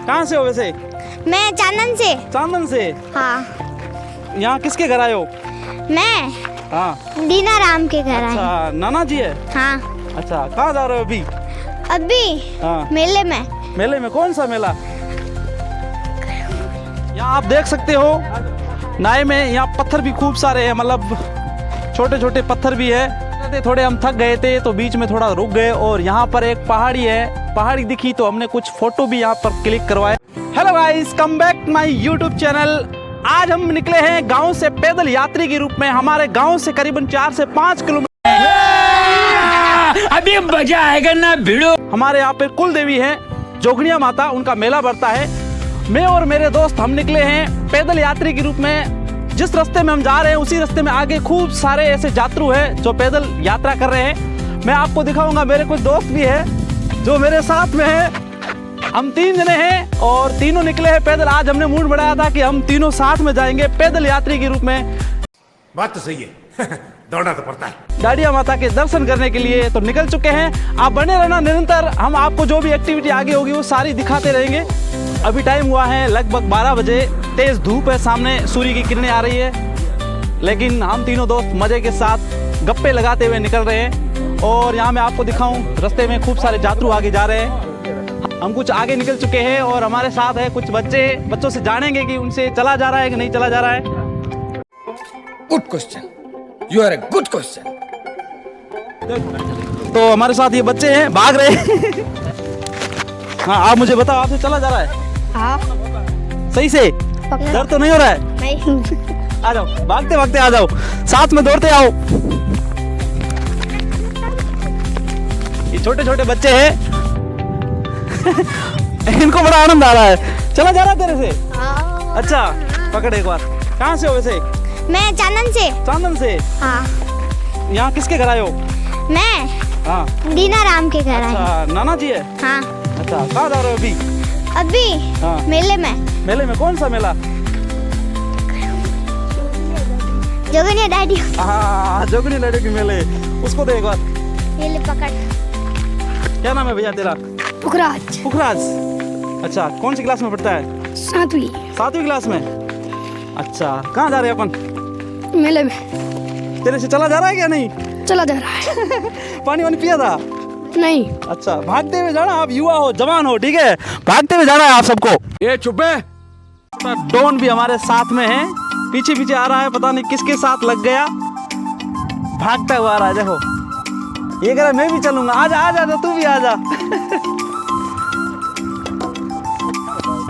कहाँ से हो वैसे? मैं चांदन से। चांदन से? हाँ। यहाँ किसके घर आए हो? मैं हाँ। दीना राम के घर आए। अच्छा, नाना जी है? हाँ। अच्छा, कहाँ जा रहे हो अभी? अभी हाँ। मेले में। मेले में? कौन सा मेला? यहाँ आप देख सकते हो नाव में, यहाँ पत्थर भी खूब सारे हैं, मतलब छोटे छोटे पत्थर भी है। थोड़े हम थक गए थे तो बीच में थोड़ा रुक गए और यहाँ पर एक पहाड़ी है, पहाड़ी दिखी तो हमने कुछ फोटो भी यहाँ पर क्लिक करवाए। Hello guys, come back my YouTube channel. आज हम निकले हैं गांव से पैदल यात्री के रूप में। हमारे गांव से करीबन 4 से 5 किलोमीटर। अभी मजा आएगा ना भिड़ो। हमारे यहाँ पे कुल देवी है जोगनिया माता, उनका मेला बढ़ता है। मैं और मेरे दोस्त हम निकले हैं पैदल यात्री के रूप में। जिस रास्ते में हम जा रहे हैं उसी रास्ते में आगे खूब सारे ऐसे यात्रु हैं जो पैदल यात्रा कर रहे हैं। मैं आपको दिखाऊंगा, मेरे कुछ दोस्त भी हैं जो मेरे साथ में हैं। हम 3 जने हैं और तीनों निकले हैं पैदल। आज हमने मूड बनाया था कि हम तीनों साथ में जाएंगे पैदल यात्री के रूप में। बात तो सही है। दौड़ना तो पड़ता है। गाड़िया माता के दर्शन करने के लिए तो निकल चुके हैं। आप बने रहना निरंतर, हम आपको जो भी एक्टिविटी आगे होगी वो सारी दिखाते रहेंगे। अभी टाइम हुआ है लगभग 12 बजे। तेज धूप है, सामने सूर्य की किरणें आ रही है, लेकिन हम तीनों दोस्त मजे के साथ गप्पे लगाते हुए निकल रहे हैं। और यहाँ मैं आपको दिखाऊं, रास्ते में खूब सारे यात्रु आगे जा रहे हैं। हम कुछ आगे निकल चुके हैं और हमारे साथ है कुछ बच्चों से जानेंगे कि उनसे चला जा रहा है कि नहीं चला जा रहा है। Good question, you are a good question. तो हमारे साथ ये बच्चे हैं, भाग रहे हैं। हाँ, आप मुझे बताओ, आपसे चला जा रहा है? हाँ। सही से? डर तो नहीं हो रहा है? नहीं। आ जाओ, भागते भागते आ जाओ, साथ में दौड़ते आओ। ये छोटे छोटे बच्चे हैं। इनको बड़ा आनंद आ रहा है। चला जा रहा है तेरे से? हाँ। अच्छा, पकड़ एक बार। कहाँ से हो वैसे? मैं चांदन से। चांदन से? हाँ। यहाँ किसके घर आए हो? मैं हाँ। दीना राम के घर आई। अच्छा, नाना जी है? हाँ। अच्छा, कहाँ जा रहे हो अभी? अभी हाँ। मेले में। मेले में? कौन सा मेला? जोगनिया डैडी। हाँ, जोगनी लड्डू की मेले। उसको दे एक बार। ये ले पकड़। क्या नाम है भैया तेरा? पुखराज। पुखराज। अच्छा, कौन सी क्लास में पढ़ता है? 7वीं। 7वीं क्लास में? अच्छा, कहाँ जा रहे हैं अपन? मेले में। तेरे से चला जा रहा है क्या? नहीं चला जा रहा है। पानी वानी पिया था? नहीं। अच्छा, भागते हुए जाना। आप युवा हो, जवान हो, ठीक है, भागते हुए जाना है आप सबको। ये चुप है। डॉन भी हमारे साथ में है, पीछे पीछे आ रहा है, पता नहीं किसके साथ लग गया, भागता हुआ आ रहा है। देखो, ये कह रहा मैं भी चलूंगा। आजा आजा, तू भी आजा।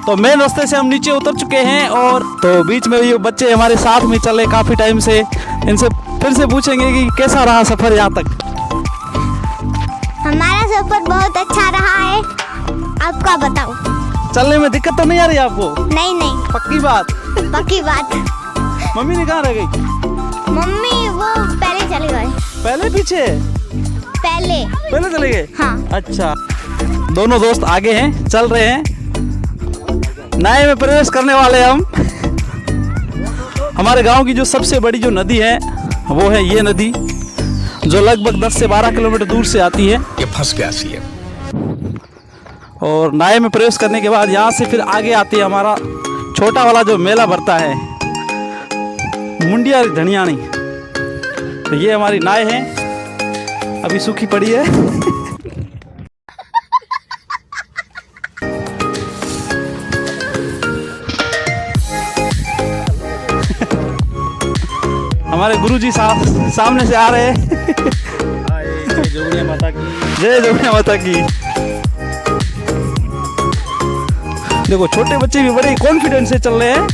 तो मेन रास्ते से हम नीचे उतर चुके हैं और तो बीच में ये बच्चे हमारे साथ में चले काफी टाइम से। इनसे फिर से पूछेंगे कि कैसा रहा सफर यहाँ तक। हमारा सफर बहुत अच्छा रहा है, आपका बताओ। चलने में दिक्कत तो नहीं आ रही आपको? नहीं नहीं। पक्की बात? पक्की बात। मम्मी ने कहाँ रह गई? मम्मी वो पहले चले गए। पहले पीछे? पहले चले गए? हाँ। अच्छा, दोनों दोस्त आगे हैं, चल रहे हैं। नाव में प्रवेश करने वाले हम। हमारे गांव की जो सबसे बड़ी जो नदी है वो है ये नदी, जो लगभग 10 से 12 किलोमीटर दूर से आती है। ये फंस गया सीएम। और नाव में प्रवेश करने के बाद यहाँ से फिर आगे आती है हमारा छोटा वाला जो मेला भरता है, मुंडिया धनियानी। तो ये हमारी नाव है, अभी सूखी पड़ी है। हमारे गुरुजी सामने से आ रहे हैं। जय जोगनिया माता की। जय जोगनिया माता की। देखो, छोटे बच्चे भी बड़े कॉन्फिडेंस से चल रहे हैं।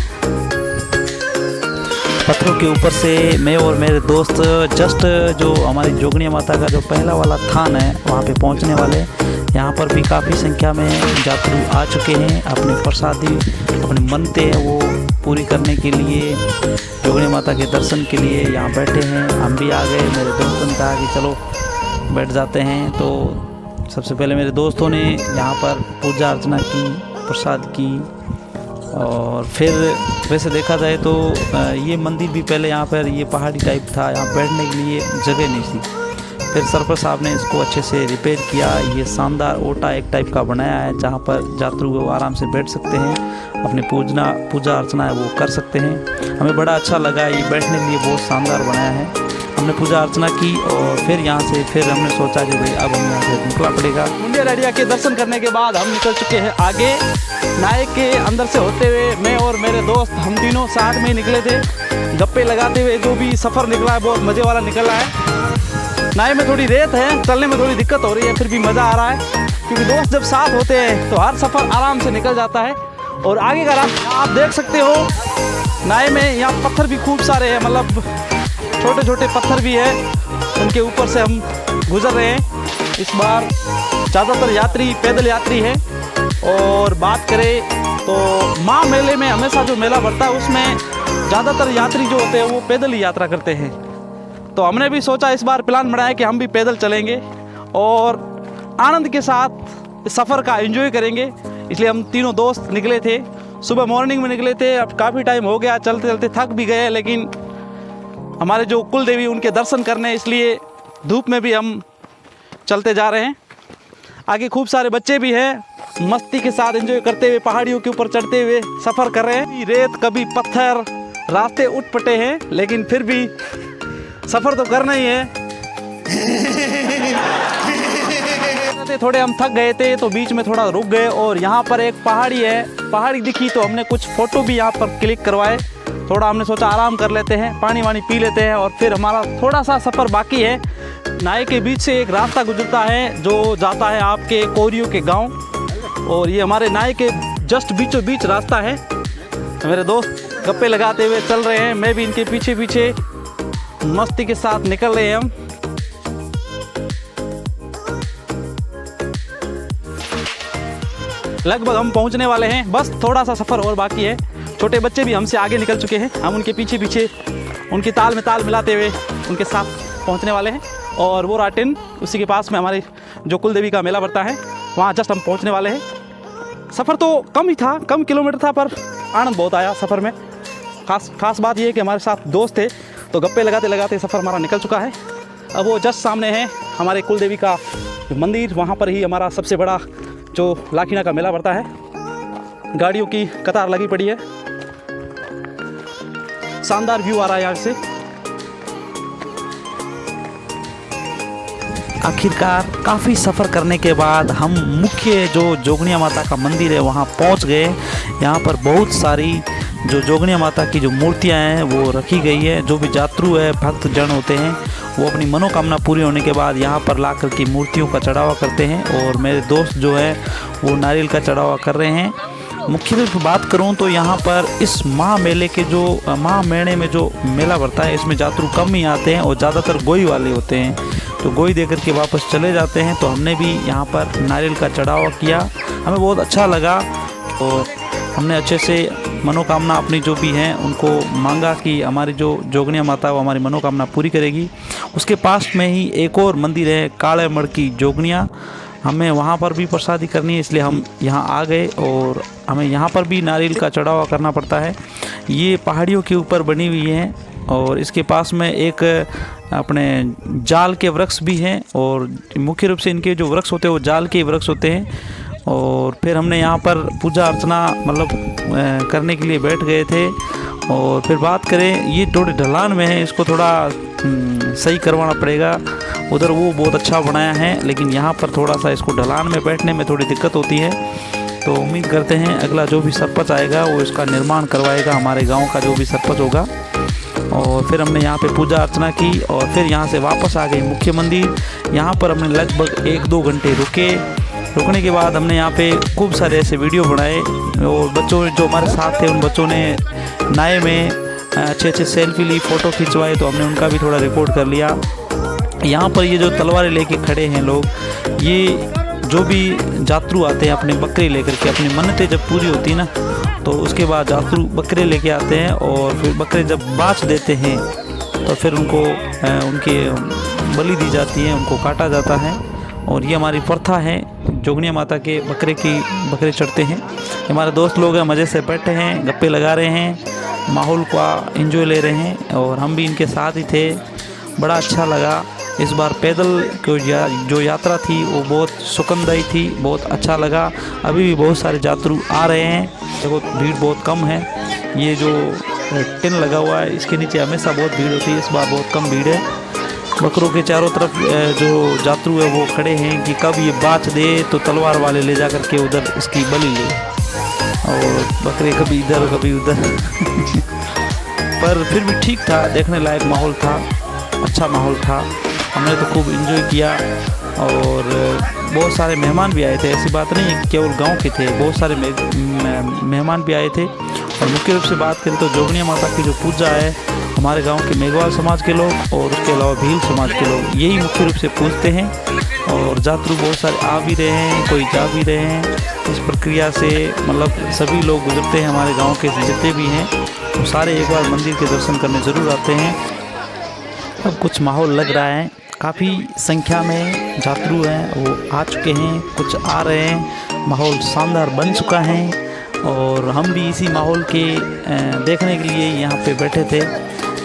पत्थरों के ऊपर से मैं और मेरे दोस्त जस्ट जो हमारी जोगनिया माता का जो पहला वाला थान है वहाँ पे पहुँचने वाले हैं। यहाँ पर भी काफ़ी संख्या में यात्रु आ चुके हैं अपने प्रसादी, अपने मनते हैं वो पूरी करने के लिए, जोगनिया माता के दर्शन के लिए यहाँ बैठे हैं। हम भी आ गए, मेरे दोस्तों ने कहा कि चलो बैठ जाते हैं। तो सबसे पहले मेरे दोस्तों ने यहाँ पर पूजा अर्चना की, प्रसाद की। और फिर वैसे देखा जाए तो ये मंदिर भी पहले यहाँ पर ये पहाड़ी टाइप था, यहाँ बैठने के लिए जगह नहीं थी। फिर सरपंच साहब ने इसको अच्छे से रिपेयर किया। ये शानदार ओटा एक टाइप का बनाया है जहाँ पर यात्रु वो आराम से बैठ सकते हैं, अपनी पूजा अर्चना है वो कर सकते हैं। हमें बड़ा अच्छा लगा, ये बैठने के लिए बहुत शानदार बनाया है। हमने पूजा अर्चना की और फिर यहाँ से फिर हमने सोचा कि भाई अब हम यहाँ से निकलना पड़ेगा। मुंडिया डैडिया के दर्शन करने के बाद हम निकल चुके हैं आगे। नायक के अंदर से होते हुए मैं और मेरे दोस्त हम तीनों साथ में ही निकले थे। गप्पे लगाते हुए जो भी सफ़र निकला है बहुत मज़े वाला निकला है। नाय में थोड़ी रेत है, चलने में थोड़ी दिक्कत हो रही है, फिर भी मज़ा आ रहा है क्योंकि दोस्त जब साथ होते हैं तो हर सफ़र आराम से निकल जाता है। और आगे का रास्ता आप देख सकते हो। नाय में यहाँ पत्थर भी खूब सारे हैं, मतलब छोटे छोटे पत्थर भी है, उनके ऊपर से हम गुजर रहे हैं। इस बार ज़्यादातर यात्री पैदल यात्री है। और बात करें तो माँ मेले में हमेशा जो मेला बढ़ता है उसमें ज़्यादातर यात्री जो होते हैं वो पैदल ही यात्रा करते हैं। तो हमने भी सोचा इस बार प्लान बनाया कि हम भी पैदल चलेंगे और आनंद के साथ इस सफ़र का एंजॉय करेंगे। इसलिए हम तीनों दोस्त निकले थे, सुबह मॉर्निंग में निकले थे। अब काफ़ी टाइम हो गया, चलते चलते थक भी गए, लेकिन हमारे जो कुल देवी उनके दर्शन करने, इसलिए धूप में भी हम चलते जा रहे हैं। आगे खूब सारे बच्चे भी हैं, मस्ती के साथ एंजॉय करते हुए पहाड़ियों के ऊपर चढ़ते हुए सफ़र कर रहे हैं। रेत कभी पत्थर, रास्ते उटपटे हैं, लेकिन फिर भी सफ़र तो करना ही है। थोड़े हम थक गए थे तो बीच में थोड़ा रुक गए और यहाँ पर एक पहाड़ी है, पहाड़ी दिखी तो हमने कुछ फ़ोटो भी यहाँ पर क्लिक करवाए। थोड़ा हमने सोचा आराम कर लेते हैं, पानी वानी पी लेते हैं और फिर हमारा थोड़ा सा सफ़र बाकी है। नाय के बीच से एक रास्ता गुजरता है जो जाता है आपके कोरियो के गांव, और ये हमारे नाय के जस्ट बीचों बीच रास्ता है। मेरे दोस्त गप्पे लगाते हुए चल रहे हैं, मैं भी इनके पीछे पीछे मस्ती के साथ निकल रहे हैं हम। लगभग हम पहुंचने वाले हैं, बस थोड़ा सा सफ़र और बाकी है। छोटे बच्चे भी हमसे आगे निकल चुके हैं, हम उनके पीछे पीछे उनकी ताल में ताल मिलाते हुए उनके साथ पहुंचने वाले हैं। और वो राटिन उसी के पास में हमारे जो कुल देवी का मेला बढ़ता है वहाँ जस्ट हम पहुंचने वाले हैं। सफ़र तो कम ही था, कम किलोमीटर था, पर आनंद बहुत आया सफ़र में। खास बात ये है कि हमारे साथ दोस्त थे तो गप्पे लगाते लगाते सफ़र हमारा निकल चुका है। अब वो जस्ट सामने है हमारे कुल देवी का मंदिर, वहाँ पर ही हमारा सबसे बड़ा जो लाखीना का मेला बढ़ता है। गाड़ियों की कतार लगी पड़ी है, शानदार व्यू आ रहा है यहाँ से। आखिरकार काफ़ी सफ़र करने के बाद हम मुख्य जो जोगनिया माता का मंदिर है वहाँ पहुँच गए। यहाँ पर बहुत सारी जो जोगनिया माता की जो मूर्तियाँ हैं वो रखी गई है। जो भी यात्रु है, भक्त जन होते हैं, वो अपनी मनोकामना पूरी होने के बाद यहाँ पर ला कर की मूर्तियों का चढ़ावा करते हैं। और मेरे दोस्त जो है वो नारियल का चढ़ावा कर रहे हैं। मुख्य रूप से बात करूं तो यहाँ पर इस महा मेले के जो महा मेले में जो मेला बढ़ता है इसमें यात्रु कम ही आते हैं और ज़्यादातर गोई वाले होते हैं, तो गोई देकर के वापस चले जाते हैं। तो हमने भी यहाँ पर नारियल का चढ़ावा किया, हमें बहुत अच्छा लगा और हमने अच्छे से मनोकामना अपनी जो भी हैं उनको मांगा कि हमारी जो जोगनिया माता वो हमारी मनोकामना पूरी करेगी। उसके पास में ही एक और मंदिर है काले मड़ की जोगनिया, हमें वहाँ पर भी प्रसादी करनी है, इसलिए हम यहाँ आ गए और हमें यहाँ पर भी नारियल का चढ़ावा करना पड़ता है। ये पहाड़ियों के ऊपर बनी हुई है और इसके पास में एक अपने जाल के वृक्ष भी हैं और मुख्य रूप से इनके जो वृक्ष होते हैं वो जाल के वृक्ष होते हैं। और फिर हमने यहाँ पर पूजा अर्चना मतलब करने के लिए बैठ गए थे। और फिर बात करें, ये थोड़ी ढलान में है, इसको थोड़ा सही करवाना पड़ेगा। उधर वो बहुत अच्छा बनाया है, लेकिन यहाँ पर थोड़ा सा इसको ढलान में बैठने में थोड़ी दिक्कत होती है। तो उम्मीद करते हैं अगला जो भी सरपंच आएगा वो इसका निर्माण करवाएगा, हमारे गांव का जो भी सरपंच होगा। और फिर हमने यहाँ पे पूजा अर्चना की और फिर यहाँ से वापस आ गए मुख्य मंदिर। यहाँ पर हमने लगभग 1-2 घंटे रुकने के बाद हमने यहाँ पे खूब सारे ऐसे वीडियो बनाए और बच्चों जो हमारे साथ थे उन बच्चों ने नाय में अच्छे सेल्फी ली, फ़ोटो खिंचवाए, तो हमने उनका भी थोड़ा रिकॉर्ड कर लिया। यहाँ पर ये जो तलवारें लेके खड़े हैं लोग, ये जो भी यात्रु आते हैं अपने बकरे लेकर के, अपनी मन्नतें जब पूरी होती है ना तो उसके बाद यात्रु बकरे लेके आते हैं और फिर बकरे जब बाँच देते हैं तो फिर उनको उनके बलि दी जाती है, उनको काटा जाता है। और ये हमारी प्रथा है, जोगनिया माता के बकरे चढ़ते हैं। हमारे दोस्त लोग हैं, मज़े से बैठे हैं, गप्पे लगा रहे हैं, माहौल का एंजॉय ले रहे हैं और हम भी इनके साथ ही थे। बड़ा अच्छा लगा इस बार पैदल जो यात्रा थी वो बहुत सुखदायी थी, बहुत अच्छा लगा। अभी भी बहुत सारे यात्रु आ रहे हैं, देखो भीड़ बहुत कम है। ये जो टिन लगा हुआ है इसके नीचे हमेशा बहुत भीड़ होती है, इस बार बहुत कम भीड़ है। बकरों के चारों तरफ जो यात्रु है वो खड़े हैं कि कब ये बाच दे तो तलवार वाले ले जा कर के उधर इसकी बलि ले, और बकरे कभी इधर कभी उधर पर फिर भी ठीक था, देखने लायक माहौल था, अच्छा माहौल था। हमने तो खूब एंजॉय किया और बहुत सारे मेहमान भी आए थे। ऐसी बात नहीं है केवल गांव के थे, बहुत सारे मेहमान भी आए थे। और मुख्य रूप से बात करें तो जोगनिया माता की जो पूजा है हमारे गांव के मेघवाल समाज के लोग और उसके अलावा भील समाज के लोग यही मुख्य रूप से पूजते हैं। और यात्रु बहुत सारे आ भी रहे हैं, कोई जा भी रहे हैं। इस प्रक्रिया से मतलब सभी लोग गुजरते हैं, हमारे गाँव के जितने भी हैं वो सारे एक बार मंदिर के दर्शन करने ज़रूर आते हैं। अब कुछ माहौल लग रहा है, काफ़ी संख्या में यात्रु हैं वो आ चुके हैं, कुछ आ रहे हैं, माहौल शानदार बन चुका है। और हम भी इसी माहौल के देखने के लिए यहाँ पे बैठे थे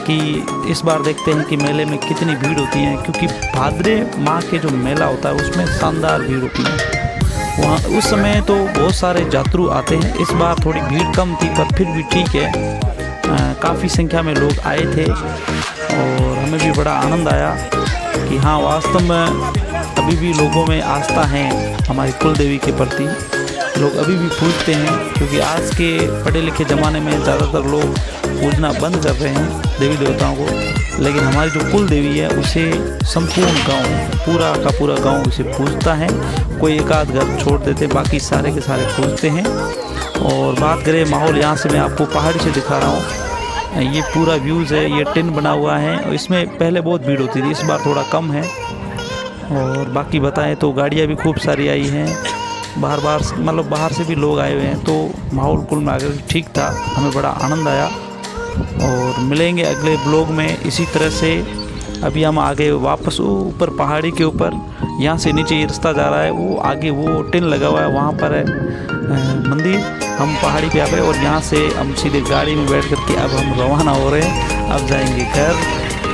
कि इस बार देखते हैं कि मेले में कितनी भीड़ होती है, क्योंकि भाद्रे माह के जो मेला होता है उसमें शानदार भीड़ होती है। वहाँ उस समय तो बहुत सारे यात्रु आते हैं, इस बार थोड़ी भीड़ कम थी पर फिर भी ठीक है, काफ़ी संख्या में लोग आए थे। और हमें भी बड़ा आनंद आया कि हाँ वास्तव में अभी भी लोगों में आस्था है हमारी कुल देवी के प्रति, लोग अभी भी पूजते हैं। क्योंकि आज के पढ़े लिखे ज़माने में ज़्यादातर लोग पूजना बंद कर रहे हैं देवी देवताओं को, लेकिन हमारी जो कुल देवी है उसे संपूर्ण गांव, पूरा का पूरा गांव उसे पूजता है। कोई एक आध घर छोड़ देते, बाकी सारे के सारे पूजते हैं। और बात करें माहौल, यहाँ से मैं आपको पहाड़ी से दिखा रहा हूँ, ये पूरा व्यूज़ है, ये टिन बना हुआ है और इसमें पहले बहुत भीड़ होती थी, इस बार थोड़ा कम है। और बाकी बताएं तो गाड़ियाँ भी खूब सारी आई हैं, बाहर से भी लोग आए हुए हैं, तो माहौल कुल मिलाकर ठीक था, हमें बड़ा आनंद आया। और मिलेंगे अगले ब्लॉग में इसी तरह से। अभी हम आगे वापस ऊपर पहाड़ी के ऊपर, यहाँ से नीचे ये रास्ता जा रहा है, वो आगे वो टिन लगा हुआ है वहाँ पर है मंदिर। हम पहाड़ी पे आ गए और यहाँ से हम सीधे गाड़ी में बैठ करके अब हम रवाना हो रहे हैं, अब जाएंगे घर।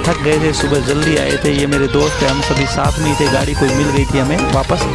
थक गए थे, सुबह जल्दी आए थे, ये मेरे दोस्त थे, हम सभी साथ में ही थे, गाड़ी कोई मिल गई थी हमें वापस।